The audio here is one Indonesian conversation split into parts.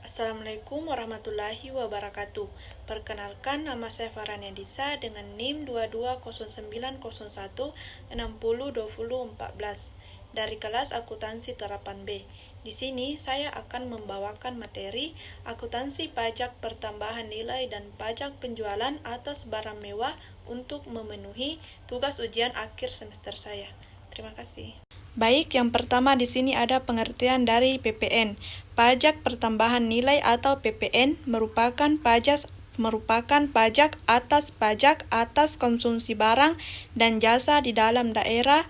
Assalamualaikum warahmatullahi wabarakatuh. Perkenalkan, nama saya Farhania Disa dengan NIM 220901602014 dari kelas Akuntansi Terapan B. Di sini saya akan membawakan materi akuntansi pajak pertambahan nilai dan pajak penjualan atas barang mewah untuk memenuhi tugas ujian akhir semester saya. Terima kasih. Baik, yang pertama di sini ada pengertian dari PPN. Pajak pertambahan nilai atau PPN merupakan pajak atas konsumsi barang dan jasa di dalam daerah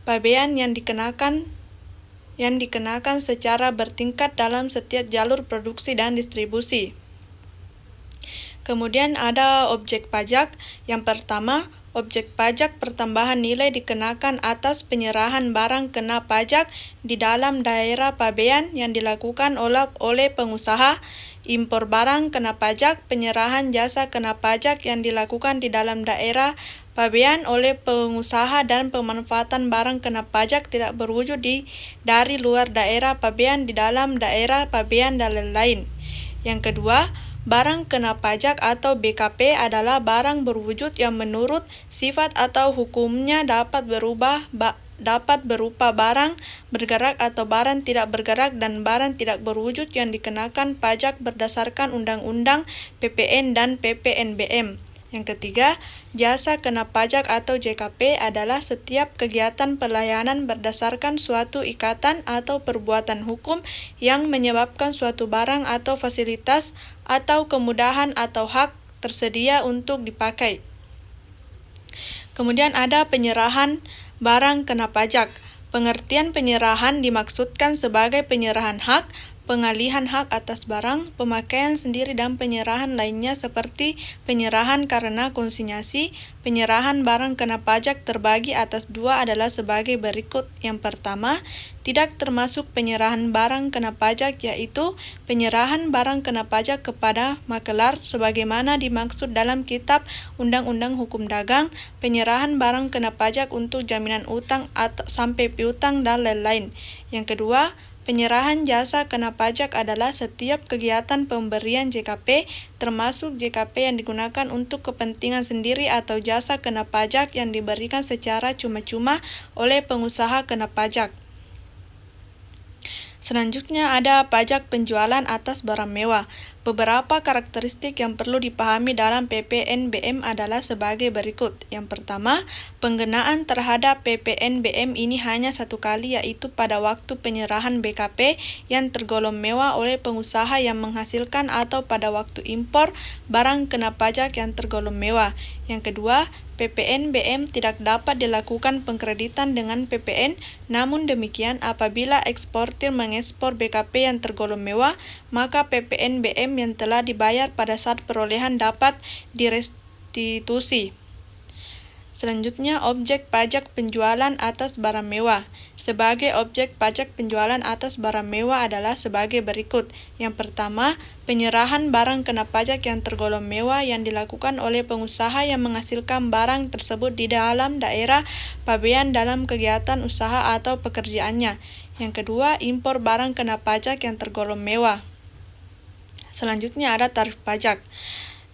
pabean yang dikenakan secara bertingkat dalam setiap jalur produksi dan distribusi. Kemudian ada objek pajak. Yang pertama, objek pajak pertambahan nilai dikenakan atas penyerahan barang kena pajak di dalam daerah pabean yang dilakukan oleh pengusaha, impor barang kena pajak, penyerahan jasa kena pajak yang dilakukan di dalam daerah pabean oleh pengusaha, dan pemanfaatan barang kena pajak tidak berwujud dari luar daerah pabean di dalam daerah pabean dan lain-lain. Yang kedua, barang kena pajak atau BKP adalah barang berwujud yang menurut sifat atau hukumnya dapat berupa barang bergerak atau barang tidak bergerak dan barang tidak berwujud yang dikenakan pajak berdasarkan Undang-Undang PPN dan PPNBM. Yang ketiga, jasa kena pajak atau JKP adalah setiap kegiatan pelayanan berdasarkan suatu ikatan atau perbuatan hukum yang menyebabkan suatu barang atau fasilitas atau kemudahan atau hak tersedia untuk dipakai. Kemudian ada penyerahan barang kena pajak. Pengertian penyerahan dimaksudkan sebagai penyerahan hak, pengalihan hak atas barang, pemakaian sendiri dan penyerahan lainnya seperti penyerahan karena konsinyasi. Penyerahan barang kena pajak terbagi atas dua adalah sebagai berikut. Yang pertama, tidak termasuk penyerahan barang kena pajak, yaitu penyerahan barang kena pajak kepada makelar sebagaimana dimaksud dalam Kitab Undang-Undang Hukum Dagang, penyerahan barang kena pajak untuk jaminan utang atau sampai piutang dan lain-lain. Yang kedua, penyerahan jasa kena pajak adalah setiap kegiatan pemberian JKP, termasuk JKP yang digunakan untuk kepentingan sendiri atau jasa kena pajak yang diberikan secara cuma-cuma oleh pengusaha kena pajak. Selanjutnya ada pajak penjualan atas barang mewah. Beberapa karakteristik yang perlu dipahami dalam PPNBM adalah sebagai berikut. Yang pertama, penggunaan terhadap PPNBM ini hanya satu kali, yaitu pada waktu penyerahan BKP yang tergolong mewah oleh pengusaha yang menghasilkan atau pada waktu impor barang kena pajak yang tergolong mewah. Yang kedua, PPNBM tidak dapat dilakukan pengkreditan dengan PPN, namun demikian apabila eksportir mengekspor BKP yang tergolong mewah, maka PPNBM yang telah dibayar pada saat perolehan dapat direstitusi. Selanjutnya, objek pajak penjualan atas barang mewah. Sebagai objek pajak penjualan atas barang mewah adalah sebagai berikut. Yang pertama, penyerahan barang kena pajak yang tergolong mewah yang dilakukan oleh pengusaha yang menghasilkan barang tersebut di dalam daerah pabean dalam kegiatan usaha atau pekerjaannya. Yang kedua, impor barang kena pajak yang tergolong mewah. Selanjutnya ada tarif pajak.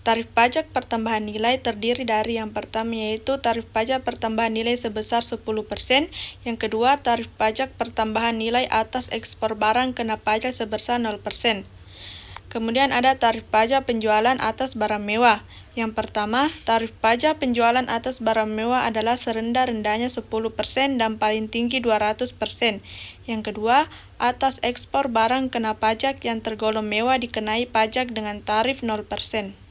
Tarif pajak pertambahan nilai terdiri dari yang pertama yaitu tarif pajak pertambahan nilai sebesar 10%, yang kedua tarif pajak pertambahan nilai atas ekspor barang kena pajak sebesar 0%. Kemudian ada tarif pajak penjualan atas barang mewah. Yang pertama, tarif pajak penjualan atas barang mewah adalah serendah-rendahnya 10% dan paling tinggi 200%. Yang kedua, atas ekspor barang kena pajak yang tergolong mewah dikenai pajak dengan tarif 0%.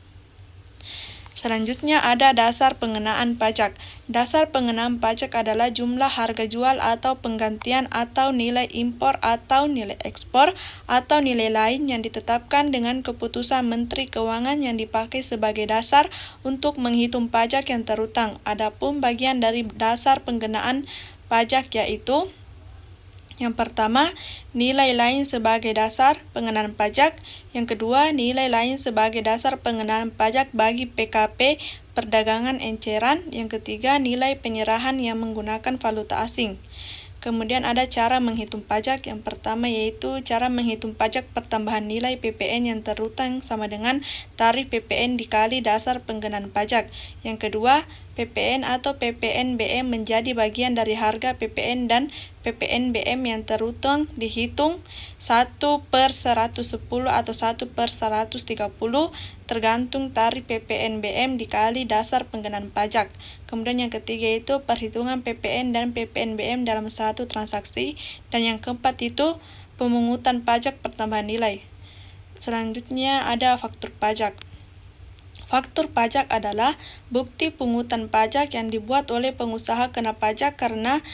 Selanjutnya ada dasar pengenaan pajak. Dasar pengenaan pajak adalah jumlah harga jual atau penggantian atau nilai impor atau nilai ekspor atau nilai lain yang ditetapkan dengan keputusan Menteri Keuangan yang dipakai sebagai dasar untuk menghitung pajak yang terutang. Adapun bagian dari dasar pengenaan pajak yaitu yang pertama, nilai lain sebagai dasar pengenaan pajak. Yang kedua, nilai lain sebagai dasar pengenaan pajak bagi PKP perdagangan eceran. Yang ketiga, nilai penyerahan yang menggunakan valuta asing. Kemudian ada cara menghitung pajak. Yang pertama yaitu cara menghitung pajak pertambahan nilai PPN yang terutang sama dengan tarif PPN dikali dasar penggenaan pajak. Yang kedua, PPN atau PPNBM menjadi bagian dari harga PPN dan PPNBM yang terutang dihitung 1/110 atau 1/130 tergantung tarif PPNBM dikali dasar penggenaan pajak. Kemudian yang ketiga itu perhitungan PPN dan PPNBM dalam satu transaksi. Dan yang keempat itu pemungutan pajak pertambahan nilai. Selanjutnya ada faktur pajak. Faktur pajak adalah bukti pungutan pajak yang dibuat oleh pengusaha kena pajak karena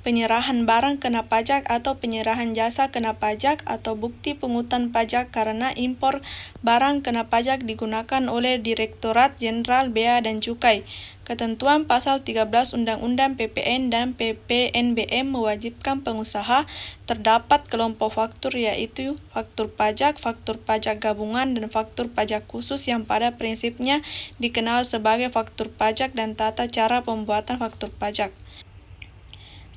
penyerahan barang kena pajak atau penyerahan jasa kena pajak, atau bukti pungutan pajak karena impor barang kena pajak digunakan oleh Direktorat Jenderal Bea dan Cukai. Ketentuan pasal 13 Undang-Undang PPN dan PPNBM mewajibkan pengusaha terdapat kelompok faktur yaitu faktur pajak gabungan, dan faktur pajak khusus yang pada prinsipnya dikenal sebagai faktur pajak, dan tata cara pembuatan faktur pajak.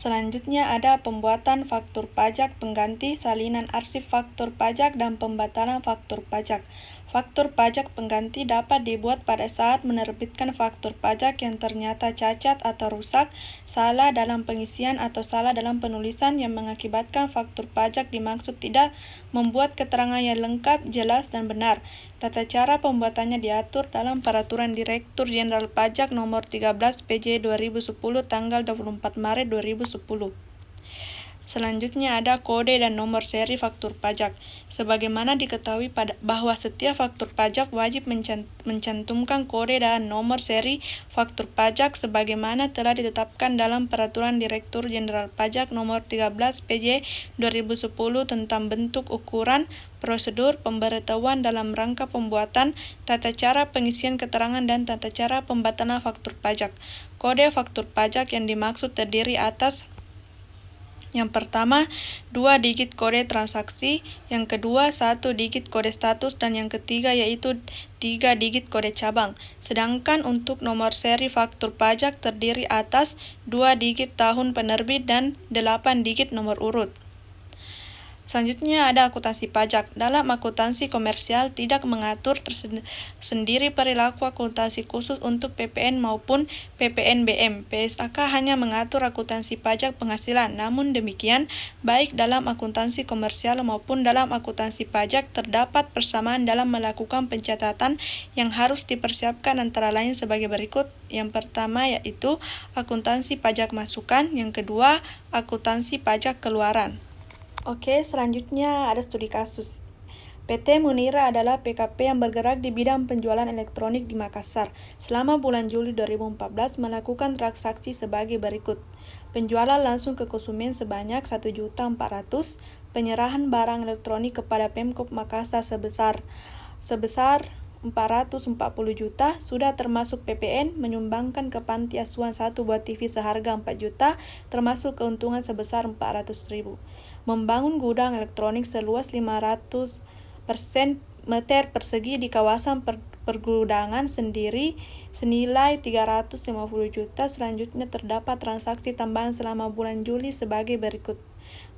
Selanjutnya ada pembuatan faktur pajak pengganti, salinan arsip faktur pajak, dan pembatalan faktur pajak. Faktur pajak pengganti dapat dibuat pada saat menerbitkan faktur pajak yang ternyata cacat atau rusak, salah dalam pengisian atau salah dalam penulisan yang mengakibatkan faktur pajak dimaksud tidak membuat keterangan yang lengkap, jelas, dan benar. Tata cara pembuatannya diatur dalam Peraturan Direktur Jenderal Pajak Nomor 13 PJ 2010 tanggal 24 Maret 2010. Selanjutnya ada kode dan nomor seri faktur pajak. Sebagaimana diketahui bahwa setiap faktur pajak wajib mencantumkan kode dan nomor seri faktur pajak sebagaimana telah ditetapkan dalam Peraturan Direktur Jenderal Pajak Nomor 13 PJ 2010 tentang bentuk, ukuran, prosedur, pemberitahuan dalam rangka pembuatan, tata cara pengisian keterangan, dan tata cara pembatalan faktur pajak. Kode faktur pajak yang dimaksud terdiri atas: yang pertama, 2 digit kode transaksi, yang kedua 1 digit kode status, dan yang ketiga yaitu 3 digit kode cabang. Sedangkan untuk nomor seri faktur pajak terdiri atas 2 digit tahun penerbit dan 8 digit nomor urut. Selanjutnya ada akuntansi pajak. Dalam akuntansi komersial tidak mengatur tersendiri perilaku akuntansi khusus untuk PPN maupun PPNBM. PSAK hanya mengatur akuntansi pajak penghasilan. Namun demikian, baik dalam akuntansi komersial maupun dalam akuntansi pajak terdapat persamaan dalam melakukan pencatatan yang harus dipersiapkan antara lain sebagai berikut. Yang pertama yaitu akuntansi pajak masukan, yang kedua akuntansi pajak keluaran. Oke, selanjutnya ada studi kasus. PT Munira adalah PKP yang bergerak di bidang penjualan elektronik di Makassar. Selama bulan Juli 2014 melakukan transaksi sebagai berikut. Penjualan langsung ke konsumen sebanyak 1.400.000, penyerahan barang elektronik kepada Pemkop Makassar sebesar 440 juta, sudah termasuk PPN, menyumbangkan ke panti asuhan 1 buah TV seharga 4 juta, termasuk keuntungan sebesar 400.000. Membangun gudang elektronik seluas 500 meter persegi di kawasan pergudangan sendiri senilai 350 juta. Selanjutnya terdapat transaksi tambahan selama bulan Juli sebagai berikut.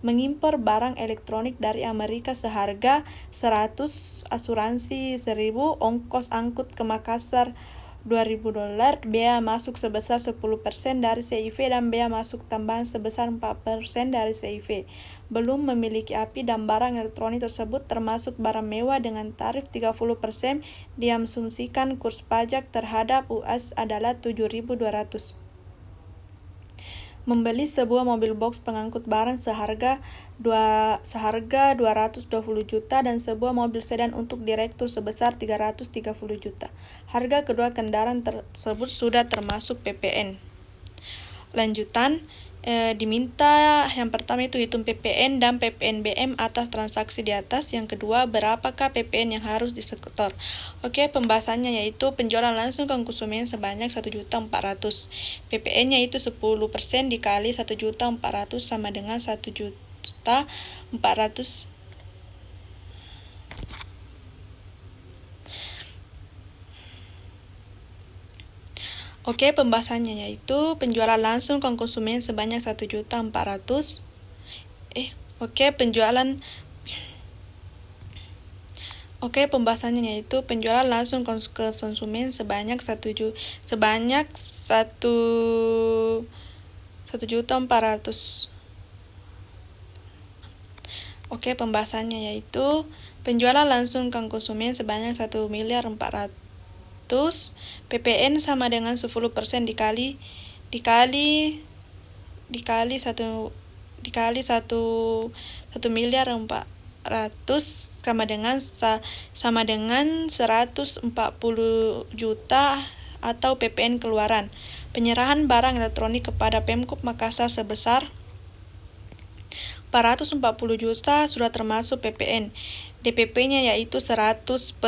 Mengimpor barang elektronik dari Amerika seharga 100, asuransi 1.000, ongkos angkut ke Makassar $2.000, bea masuk sebesar 10% dari CIV dan bea masuk tambahan sebesar 4% dari CIV. Belum memiliki API dan barang elektronik tersebut termasuk barang mewah dengan tarif 30%, diasumsikan kurs pajak terhadap US adalah 7.200. Membeli sebuah mobil box pengangkut barang seharga 220 juta dan sebuah mobil sedan untuk direktur sebesar 330 juta. Harga kedua kendaraan tersebut sudah termasuk PPN. Lanjutan, diminta yang pertama itu hitung PPN dan PPNBM atas transaksi di atas. Yang kedua, berapakah PPN yang harus disetor. Oke, pembahasannya yaitu penjualan langsung ke konsumen sebanyak 1.400.000. PPN-nya itu 10% dikali 1.400.000 sama dengan 1.400.000. Oke, pembahasannya yaitu penjualan langsung ke konsumen sebanyak 1.400.000. Pembahasannya yaitu penjualan langsung ke konsumen sebanyak 1.400.000. Oke, pembahasannya yaitu penjualan langsung ke konsumen sebanyak 1.400.000. PPN sama dengan 10% dikali 1.400.000 sama dengan 140 juta atau PPN keluaran. Penyerahan barang elektronik kepada Pemkop Makassar sebesar 440 juta sudah termasuk PPN. DPP-nya yaitu 100/110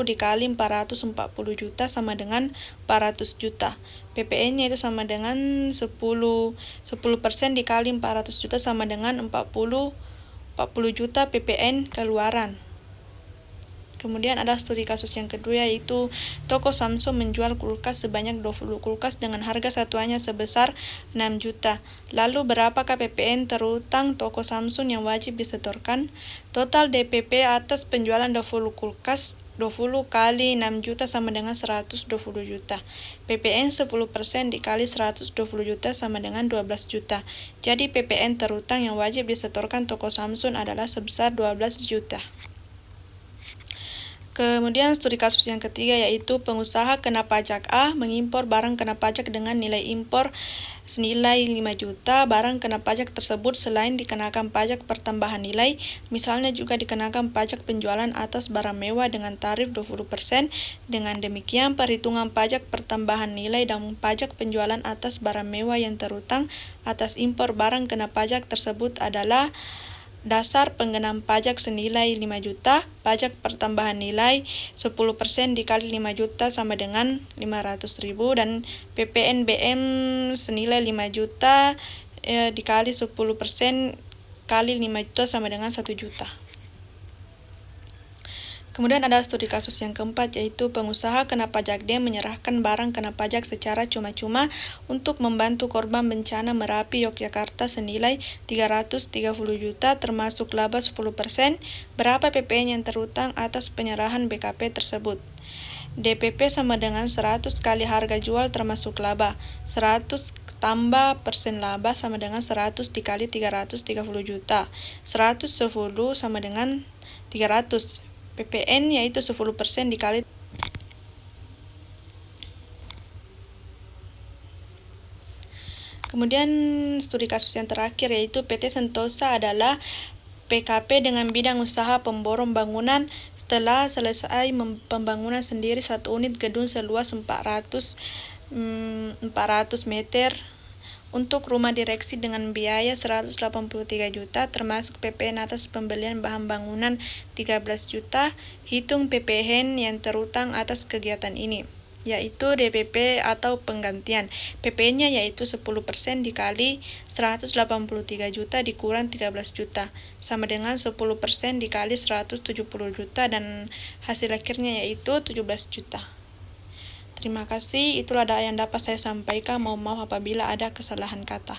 dikali 440 juta sama dengan 400 juta. PPN-nya itu sama dengan 10% dikali 400 juta sama dengan 40 juta PPN keluaran. Kemudian ada studi kasus yang kedua yaitu toko Samsung menjual kulkas sebanyak 20 kulkas dengan harga satuannya sebesar 6 juta. Lalu berapakah PPN terutang toko Samsung yang wajib disetorkan? Total DPP atas penjualan 20 kulkas 20 kali 6 juta sama dengan 120 juta. PPN 10% dikali 120 juta sama dengan 12 juta. Jadi PPN terutang yang wajib disetorkan toko Samsung adalah sebesar 12 juta. Kemudian studi kasus yang ketiga yaitu pengusaha kena pajak A mengimpor barang kena pajak dengan nilai impor senilai 5 juta. Barang kena pajak tersebut selain dikenakan pajak pertambahan nilai, misalnya juga dikenakan pajak penjualan atas barang mewah dengan tarif 20%. Dengan demikian, perhitungan pajak pertambahan nilai dan pajak penjualan atas barang mewah yang terutang atas impor barang kena pajak tersebut adalah dasar pengenaan pajak senilai 5 juta, pajak pertambahan nilai 10% dikali 5 juta sama dengan 500.000, dan PPNBM senilai 5 juta dikali 10% kali 5 juta sama dengan 1 juta. Kemudian ada studi kasus yang keempat yaitu pengusaha kena pajak D menyerahkan barang kena pajak secara cuma-cuma untuk membantu korban bencana Merapi Yogyakarta senilai 330 juta termasuk laba 10%. Berapa PPN yang terutang atas penyerahan BKP tersebut? DPP sama dengan 100 kali harga jual termasuk laba. 100 tambah persen laba sama dengan 100 dikali 330 juta. 110 sama dengan 300. PPN yaitu 10% dikali. Kemudian studi kasus yang terakhir yaitu PT Sentosa adalah PKP dengan bidang usaha pemborong bangunan setelah selesai pembangunan sendiri satu unit gedung seluas 400 meter untuk rumah direksi dengan biaya 183 juta termasuk PPN atas pembelian bahan bangunan 13 juta. Hitung PPN yang terutang atas kegiatan ini, yaitu DPP atau penggantian. PPN-nya yaitu 10% dikali 183 juta dikurang 13 juta sama dengan 10% dikali 170 juta dan hasil akhirnya yaitu 17 juta. Terima kasih, itulah yang dapat saya sampaikan. Mohon maaf apabila ada kesalahan kata.